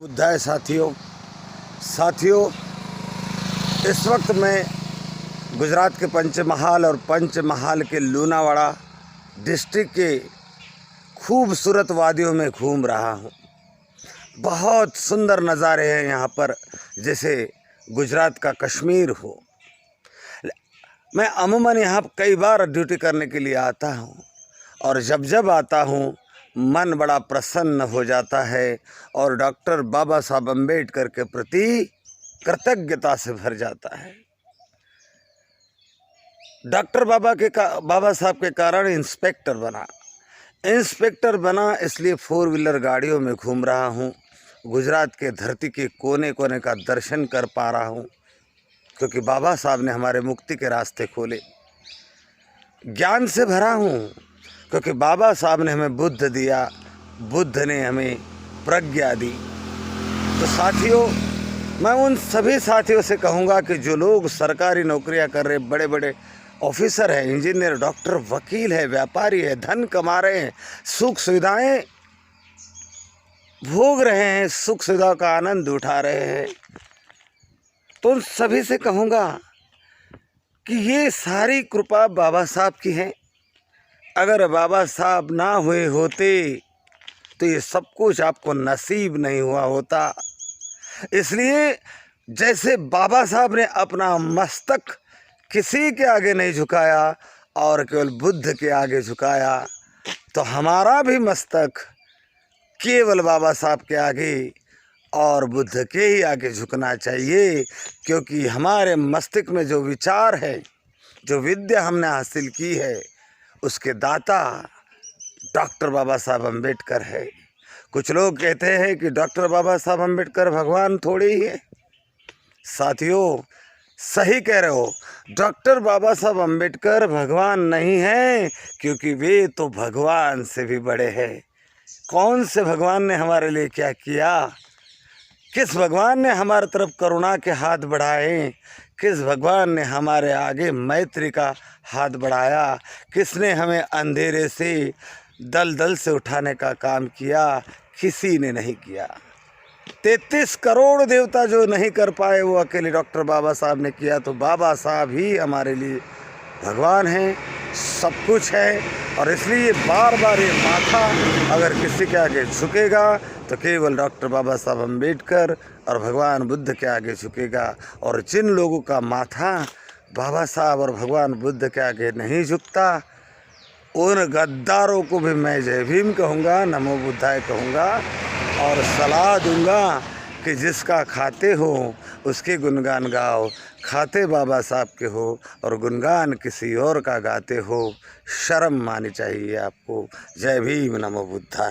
बुद्धाय साथियों साथियों इस वक्त मैं गुजरात के पंचमहाल और पंचमहाल के लूनावाड़ा डिस्ट्रिक्ट के खूबसूरत वादियों में घूम रहा हूँ। बहुत सुंदर नज़ारे हैं यहाँ पर, जैसे गुजरात का कश्मीर हो। मैं अमूमन यहाँ कई बार ड्यूटी करने के लिए आता हूँ और जब जब आता हूँ मन बड़ा प्रसन्न हो जाता है और डॉक्टर बाबा साहब अम्बेडकर के प्रति कृतज्ञता से भर जाता है। डॉक्टर बाबा साहब के कारण इंस्पेक्टर बना इसलिए 4 व्हीलर गाड़ियों में घूम रहा हूँ। गुजरात के धरती के कोने कोने का दर्शन कर पा रहा हूँ, क्योंकि बाबा साहब ने हमारे मुक्ति के रास्ते खोले। ज्ञान से भरा हूँ, क्योंकि बाबा साहब ने हमें बुद्ध दिया, बुद्ध ने हमें प्रज्ञा दी। तो साथियों, मैं उन सभी साथियों से कहूँगा कि जो लोग सरकारी नौकरियाँ कर रहे, बड़े बड़े ऑफिसर हैं, इंजीनियर, डॉक्टर, वकील है, व्यापारी है, धन कमा रहे हैं, सुख सुविधाएं भोग रहे हैं, सुख सुविधाओं का आनंद उठा रहे हैं, तो उन सभी से कहूँगा कि ये सारी कृपा बाबा साहब की है। अगर बाबा साहब ना हुए होते तो ये सब कुछ आपको नसीब नहीं हुआ होता। इसलिए जैसे बाबा साहब ने अपना मस्तक किसी के आगे नहीं झुकाया और केवल बुद्ध के आगे झुकाया, तो हमारा भी मस्तक केवल बाबा साहब के आगे और बुद्ध के ही आगे झुकना चाहिए। क्योंकि हमारे मस्तिष्क में जो विचार है, जो विद्या हमने हासिल की है, उसके दाता डॉक्टर बाबा साहब अम्बेडकर है। कुछ लोग कहते हैं कि डॉक्टर बाबा साहब अम्बेडकर भगवान थोड़े ही है। साथियों, सही कह रहे हो, डॉक्टर बाबा साहब अम्बेडकर भगवान नहीं हैं, क्योंकि वे तो भगवान से भी बड़े हैं। कौन से भगवान ने हमारे लिए क्या किया? किस भगवान ने हमारे तरफ करुणा के हाथ बढ़ाए? किस भगवान ने हमारे आगे मैत्री का हाथ बढ़ाया? किसने हमें अंधेरे से दलदल से उठाने का काम किया? किसी ने नहीं किया। 33 करोड़ देवता जो नहीं कर पाए, वो अकेले डॉक्टर बाबा साहब ने किया। तो बाबा साहब ही हमारे लिए भगवान हैं, सब कुछ है। और इसलिए बार बार ये माथा अगर किसी के आगे झुकेगा तो केवल डॉक्टर बाबा साहब अम्बेडकर और भगवान बुद्ध के आगे झुकेगा। और जिन लोगों का माथा बाबा साहब और भगवान बुद्ध के आगे नहीं झुकता, उन गद्दारों को भी मैं जय भीम कहूँगा, नमो बुद्धाय कहूँगा और सलाह दूंगा कि जिसका खाते हो उसके गुणगान गाओ। खाते बाबा साहब के हो और गुणगान किसी और का गाते हो, शर्म मानी चाहिए आपको। जय भीम, नमो बुद्धाय।